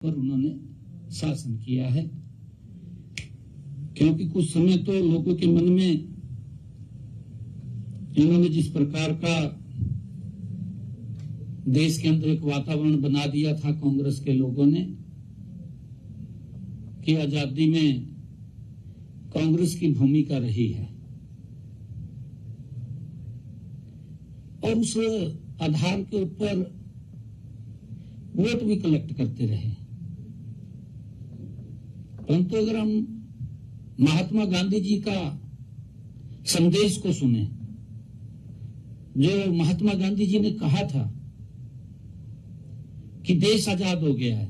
पर उन्होंने शासन किया है। क्योंकि कुछ समय तो लोगों के मन में इन्होंने जिस प्रकार का देश के अंदर एक वातावरण बना दिया था कांग्रेस के लोगों ने कि आजादी में कांग्रेस की भूमिका रही है, और उस आधार के ऊपर वोट भी कलेक्ट करते रहे। परंतु अगर हम महात्मा गांधी जी का संदेश को सुने, जो महात्मा गांधी जी ने कहा था कि देश आजाद हो गया है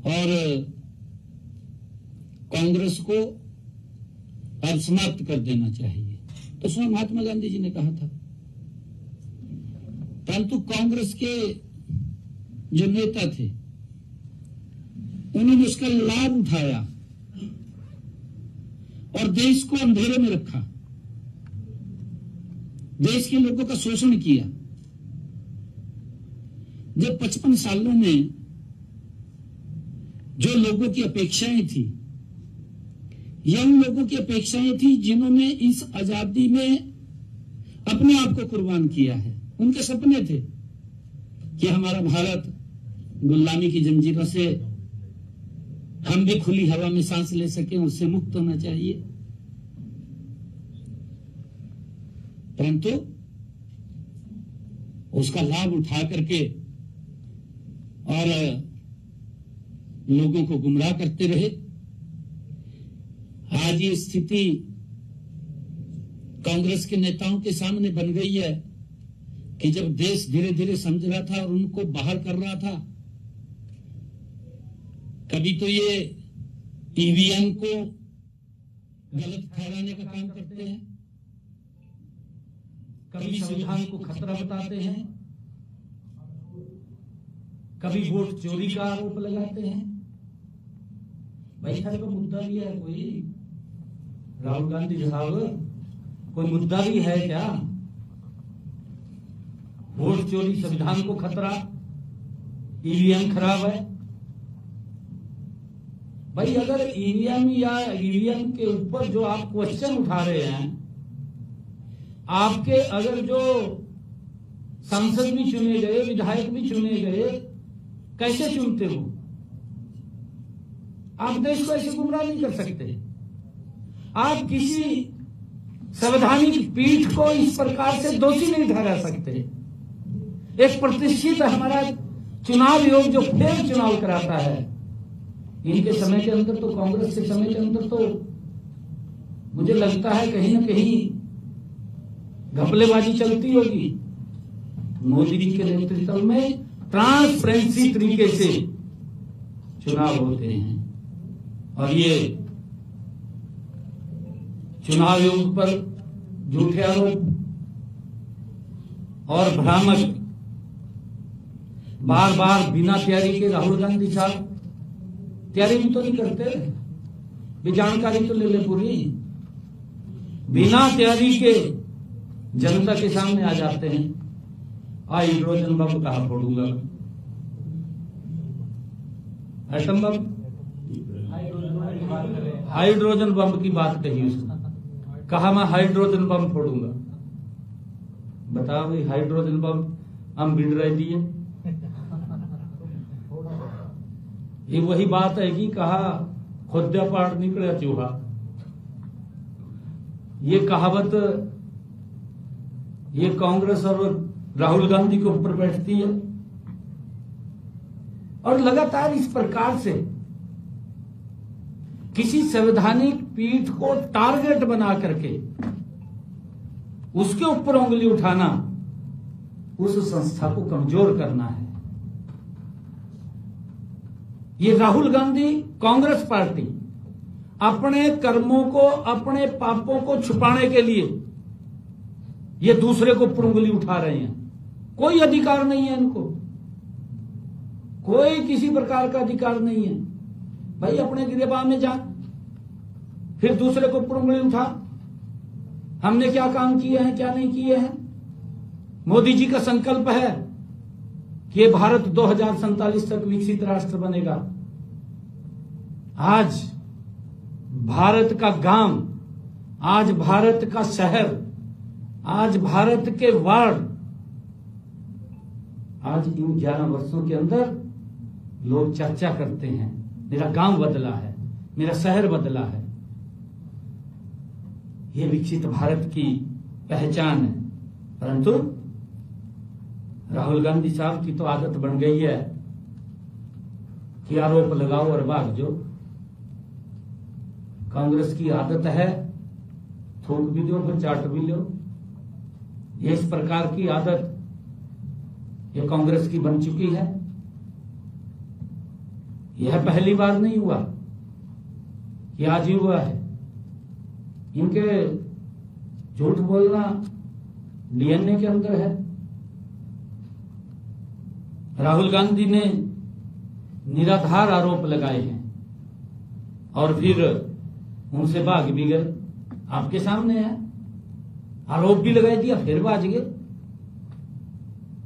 और कांग्रेस को अब समाप्त कर देना चाहिए, तो स्वयं महात्मा गांधी जी ने कहा था। परंतु कांग्रेस के जो नेता थे उन्होंने उसका लाभ उठाया और देश को अंधेरे में रखा, देश के लोगों का शोषण किया। जब 55 सालों में जो लोगों की अपेक्षाएं थी, यंग लोगों की अपेक्षाएं थी जिन्होंने इस आजादी में अपने आप को कुर्बान किया है, उनके सपने थे कि हमारा भारत गुलामी की जंजीरों से हम भी खुली हवा में सांस ले सकें, उससे मुक्त होना चाहिए। परंतु उसका लाभ उठा करके और लोगों को गुमराह करते रहे। आज ये स्थिति कांग्रेस के नेताओं के सामने बन गई है कि जब देश धीरे धीरे समझ रहा था और उनको बाहर कर रहा था, कभी तो ये ईवीएम को गलत ठहराने का काम करते हैं, कभी संविधान को खतरा बताते हैं, कभी वोट चोरी का आरोप लगाते हैं। भाई हर को मुद्दा भी है कोई, राहुल गांधी साहब कोई मुद्दा भी है क्या? वोट चोरी, संविधान को खतरा, ईवीएम खराब है। भाई अगर ईवीएम या ईवीएम के ऊपर जो आप क्वेश्चन उठा रहे हैं, आपके अगर जो सांसद भी चुने गए, विधायक भी चुने गए, कैसे चुनते हो? आप देश को ऐसे गुमराह नहीं कर सकते। आप किसी संवैधानिक पीठ को इस प्रकार से दोषी नहीं ठहरा सकते। एक प्रतिष्ठित हमारा चुनाव आयोग जो फेर चुनाव कराता है, इनके समय के अंदर तो, कांग्रेस के समय के अंदर तो मुझे लगता है कहीं ना कहीं घपलेबाजी चलती होगी। मोदी जी के नेतृत्व में ट्रांसपेरेंसी तरीके से चुनाव होते हैं, और ये चुनाव आयोग पर झूठे आरोप और भ्रामक बार बार बिना तैयारी के राहुल गांधी साहब तैयारी भी तो नहीं करते, भी जानकारी तो ले ले पूरी, बिना तैयारी के जनता के सामने आ जाते हैं। हाइड्रोजन बम कहां फोड़ूंगा, एटम बम, हाइड्रोजन बम की बात कही उसने, कहा मैं हाइड्रोजन बम फोड़ूंगा। बताओ भाई, हाइड्रोजन बम हम बिड़ रहे दिए। ये वही बात है कि कहा खुद्या पाड़ निकला चूहा। ये कहावत ये कांग्रेस और राहुल गांधी के ऊपर बैठती है, और लगातार इस प्रकार से किसी संवैधानिक पीठ को टारगेट बना करके उसके ऊपर उंगली उठाना, उस संस्था को कमजोर करना है। ये राहुल गांधी, कांग्रेस पार्टी अपने कर्मों को, अपने पापों को छुपाने के लिए ये दूसरे को ऊपर उंगली उठा रहे हैं। कोई अधिकार नहीं है इनको, कोई किसी प्रकार का अधिकार नहीं है। भाई अपने गिरेबान में जा, फिर दूसरे को ऊपर उंगली उठा। हमने क्या काम किए हैं, क्या नहीं किए हैं। मोदी जी का संकल्प है कि ये भारत 2047 तक विकसित राष्ट्र बनेगा। आज भारत का गांव, आज भारत का शहर, आज भारत के वार्ड, आज इन 11 वर्षों के अंदर लोग चर्चा करते हैं, मेरा गांव बदला है, मेरा शहर बदला है। ये विकसित भारत की पहचान है। परंतु राहुल गांधी साहब की तो आदत बन गई है कि आरोप लगाओ और भाग जो। कांग्रेस की आदत है थूक भी दो फिर चाट भी लो। ये इस प्रकार की आदत ये कांग्रेस की बन चुकी है। यह पहली बार नहीं हुआ, ये आज ही हुआ है। इनके झूठ बोलना डीएनए के अंदर है। राहुल गांधी ने निराधार आरोप लगाए हैं और फिर उनसे भाग भी गए। आपके सामने है, आरोप भी लगा दिया फिर भाग गए।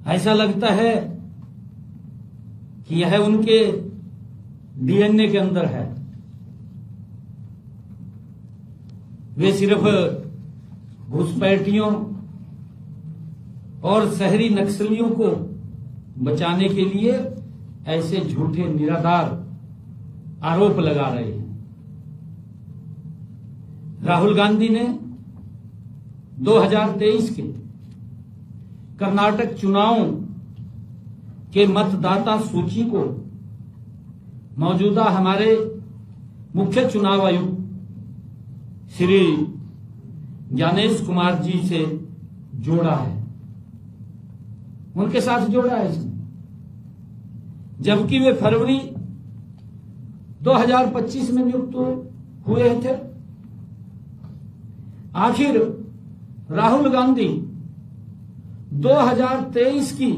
ऐसा लगता है कि यह उनके डीएनए के अंदर है। वे सिर्फ घुसपैठियों और शहरी नक्सलियों को बचाने के लिए ऐसे झूठे निराधार आरोप लगा रहे हैं। राहुल गांधी ने 2023 के कर्नाटक चुनाव के मतदाता सूची को मौजूदा हमारे मुख्य चुनाव आयुक्त श्री ज्ञानेश कुमार जी से जोड़ा है, उनके साथ जोड़ा है इसने। जबकि वे फरवरी 2025 में नियुक्त हुए थे। आखिर राहुल गांधी 2023 की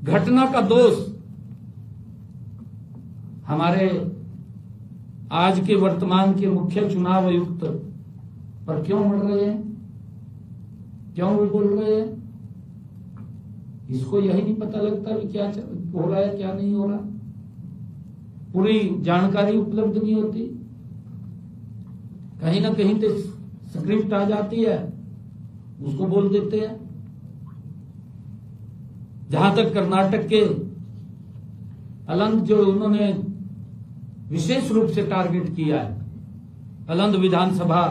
घटना का दोष हमारे आज के वर्तमान के मुख्य चुनाव आयुक्त पर क्यों मर रहे हैं, क्यों वो बोल रहे हैं? इसको यही नहीं पता लगता कि क्या हो रहा है क्या नहीं हो रहा। पूरी जानकारी उपलब्ध नहीं होती। कहीं ना कहीं तो स्क्रिप्ट आ जाती है, उसको बोल देते हैं। जहां तक कर्नाटक के अलंद जो उन्होंने विशेष रूप से टारगेट किया है, अलंद विधानसभा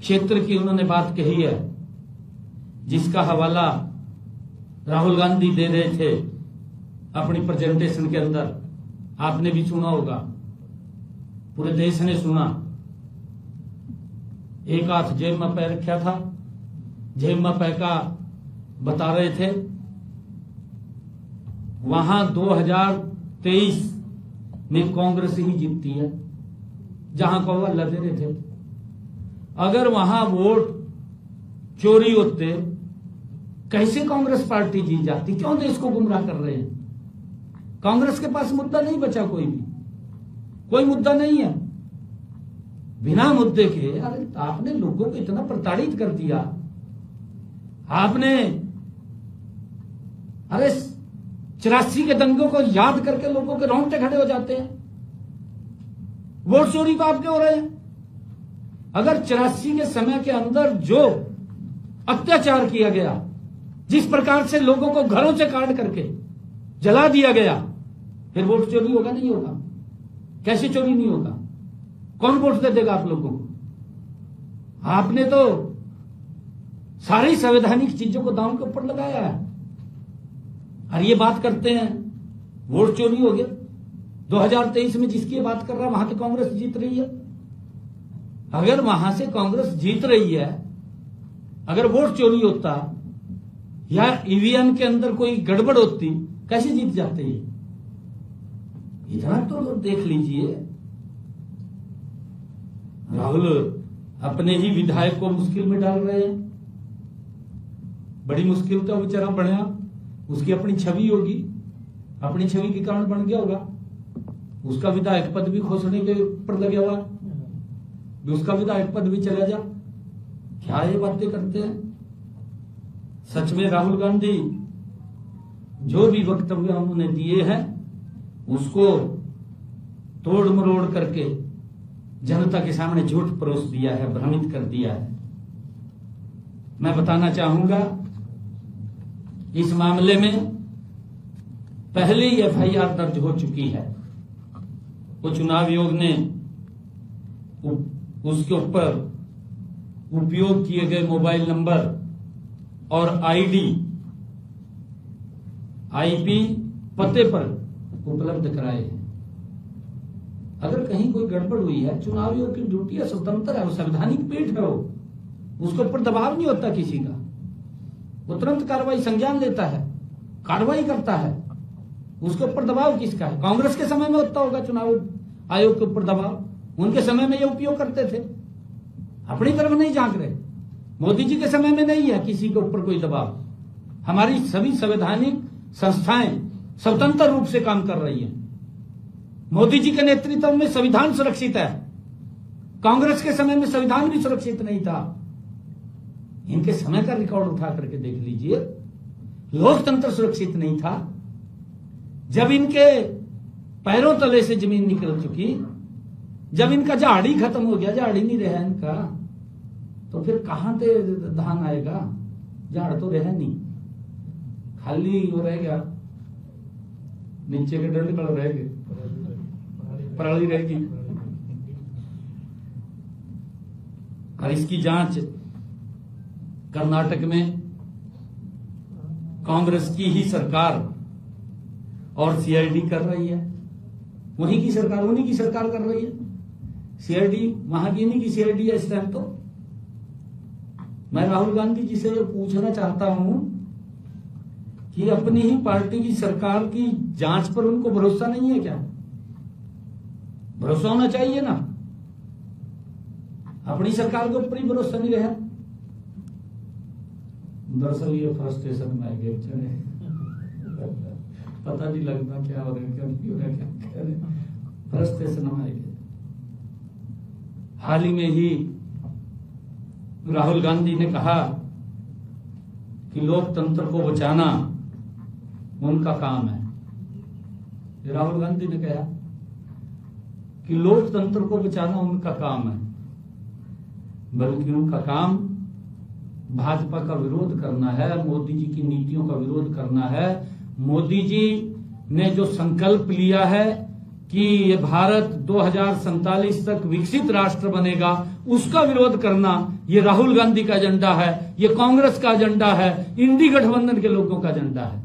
क्षेत्र की उन्होंने बात कही है, जिसका हवाला राहुल गांधी दे रहे थे अपनी प्रेजेंटेशन के अंदर। आपने भी सुना होगा, पूरे देश ने सुना। एक हाथ जेब में पैर रखा था, जेब में पैका बता रहे थे। वहां 2023 में कांग्रेस ही जीतती है, जहां को अल्लाह दे रहे थे। अगर वहां वोट चोरी होते, कैसे कांग्रेस पार्टी जीत जाती? क्यों देश को गुमराह कर रहे हैं? कांग्रेस के पास मुद्दा नहीं बचा, कोई मुद्दा नहीं है। बिना मुद्दे के अरे आपने लोगों को इतना प्रताड़ित कर दिया। आपने अरे 84 के दंगों को याद करके लोगों के रोंगटे खड़े हो जाते हैं। वोट चोरी तो आपके हो रहे हैं। अगर 84 के समय के अंदर जो अत्याचार किया गया, जिस प्रकार से लोगों को घरों से काट करके जला दिया गया, फिर वोट चोरी होगा? नहीं होगा। कैसे चोरी नहीं होगा? कौन वोट दे देगा आप लोगों को? आपने तो सारी संवैधानिक चीजों को दांव के ऊपर लगाया है और ये बात करते हैं वोट चोरी हो गया। 2023 में जिसकी बात कर रहा है वहां तो कांग्रेस जीत रही है। अगर वहां से कांग्रेस जीत रही है, अगर वोट चोरी होता या ईवीएम के अंदर कोई गड़बड़ होती, कैसे जीत जाते ये? इतना तो देख लीजिए। राहुल अपने ही विधायक को मुश्किल में डाल रहे हैं। बड़ी मुश्किल तो बेचारा बढ़िया, उसकी अपनी छवि होगी, अपनी छवि के कारण बन गया होगा। उसका विधायक पद भी खोसने के ऊपर लगे हुआ, उसका विधायक पद भी चला जा। क्या ये बातें करते हैं? सच में राहुल गांधी जो भी वक्तव्य उन्होंने दिए हैं उसको तोड़ मरोड़ करके जनता के सामने झूठ परोस दिया है, भ्रमित कर दिया है। मैं बताना चाहूंगा इस मामले में पहले ही एफआईआर दर्ज हो चुकी है। वो चुनाव आयोग ने उसके ऊपर उपयोग किए गए मोबाइल नंबर और आईपी पते पर उपलब्ध कराए हैं। अगर कहीं कोई गड़बड़ हुई है, चुनाव आयोग की ड्यूटी है, स्वतंत्र है, वो संवैधानिक पीठ है, वो उसके ऊपर दबाव नहीं होता किसी का। वो तुरंत कार्रवाई संज्ञान लेता है, कार्रवाई करता है। उसके ऊपर दबाव किसका है? कांग्रेस के समय में होता होगा चुनाव आयोग के ऊपर दबाव। उनके समय में ये उपयोग करते थे, अपनी तरफ नहीं झांक रहे। मोदी जी के समय में नहीं है किसी के ऊपर कोई दबाव। हमारी सभी संवैधानिक संस्थाएं स्वतंत्र रूप से काम कर रही हैं। मोदी जी के नेतृत्व में संविधान सुरक्षित है। कांग्रेस के समय में संविधान भी सुरक्षित नहीं था। इनके समय का रिकॉर्ड उठा करके देख लीजिए, लोकतंत्र सुरक्षित नहीं था। जब इनके पैरों तले से जमीन निकल चुकी, जब इनका झाड़ी खत्म हो गया, झाड़ी नहीं रहा इनका, तो फिर कहां से धान आएगा? झाड़ तो रहा नहीं, खाली हो रहेगा, नीचे के डंड पड़ रहेंगे, पराली रहेगी। और इसकी जांच कर्नाटक में कांग्रेस की ही सरकार और सीआईडी कर रही है। वहीं की सरकार, उन्हीं की सरकार कर रही है। सीआईडी वहां की नहीं की सीआईडी है इस टाइम। तो मैं राहुल गांधी जी से ये पूछना चाहता हूं कि अपनी ही पार्टी की सरकार की जांच पर उनको भरोसा नहीं है क्या? भरोसा होना चाहिए ना। अपनी सरकार के ऊपर ही भरोसा नहीं रहा। दरअसल ये फ्रस्ट्रेशन में आ गए बेचारे, पता नहीं लगता क्या हो रहा है, क्या नहीं हो रहा, क्या कह रहे, फ्रस्ट्रेशन में आ गए। हाल ही में ही राहुल गांधी ने कहा कि लोकतंत्र को बचाना उनका काम है। राहुल गांधी ने कहा कि लोकतंत्र को बचाना उनका काम है, बल्कि उनका काम भाजपा का विरोध करना है, मोदी जी की नीतियों का विरोध करना है। मोदी जी ने जो संकल्प लिया है कि ये भारत 2047 तक विकसित राष्ट्र बनेगा, उसका विरोध करना ये राहुल गांधी का एजेंडा है, ये कांग्रेस का एजेंडा है, इंडी गठबंधन के लोगों का एजेंडा है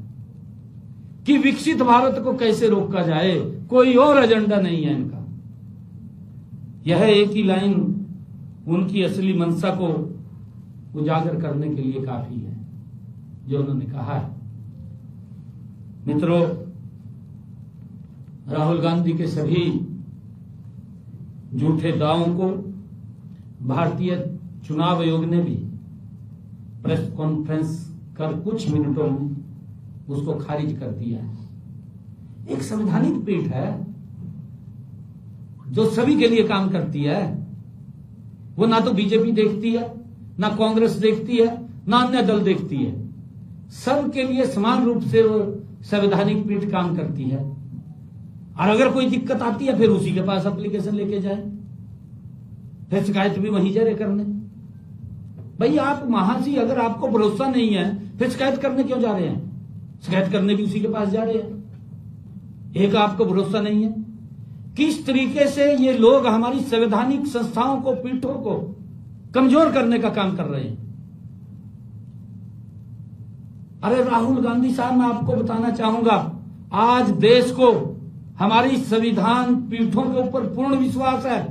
कि विकसित भारत को कैसे रोका जाए। कोई और एजेंडा नहीं है इनका। यह एक ही लाइन उनकी असली मंशा को उजागर करने के लिए काफी है जो उन्होंने कहा है। मित्रों, राहुल गांधी के सभी झूठे दावों को भारतीय चुनाव आयोग ने भी प्रेस कॉन्फ्रेंस कर कुछ मिनटों में उसको खारिज कर दिया है। एक संवैधानिक पीठ है जो सभी के लिए काम करती है। वो ना तो बीजेपी देखती है, ना कांग्रेस देखती है, ना अन्य दल देखती है। सबके लिए समान रूप से वो संवैधानिक पीठ काम करती है। और अगर कोई दिक्कत आती है फिर उसी के पास एप्लीकेशन लेके जाए, फिर शिकायत भी वहीं जा रहे करने। भाई आप महासी, अगर आपको भरोसा नहीं है फिर शिकायत करने क्यों जा रहे हैं? शिकायत करने भी उसी के पास जा रहे हैं। एक आपको भरोसा नहीं है। किस तरीके से ये लोग हमारी संवैधानिक संस्थाओं को, पीठों को कमजोर करने का काम कर रहे हैं। अरे राहुल गांधी साहब, मैं आपको बताना चाहूंगा, आज देश को हमारी संविधान पीठों के ऊपर पूर्ण विश्वास है,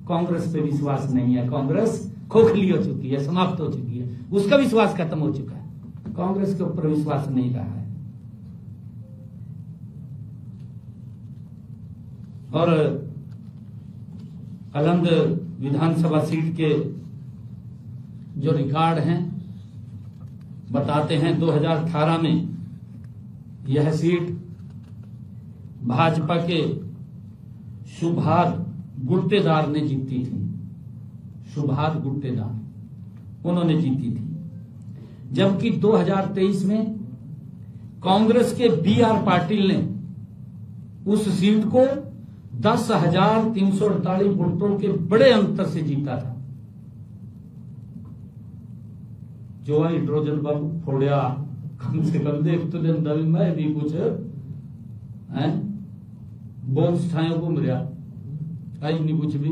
कांग्रेस पे विश्वास नहीं है। कांग्रेस खोखली हो चुकी है, समाप्त हो चुकी है, उसका विश्वास खत्म हो चुका है। कांग्रेस के ऊपर विश्वास नहीं रहा है। और अलंद विधानसभा सीट के जो रिकॉर्ड हैं बताते हैं, 2018 में यह सीट भाजपा के सुभाष गुट्टेदार ने जीती थी। सुभाष गुट्टेदार उन्होंने जीती थी। जबकि 2023 में कांग्रेस के B.R. पाटिल ने उस सीट को 10,348 वोटों के बड़े अंतर से जीता था। जो हाइड्रोजन बम फोड़िया कम से कम देख तो दिन दल में भी कुछ है बॉम्ब ठायों को मिला आज नहीं कुछ भी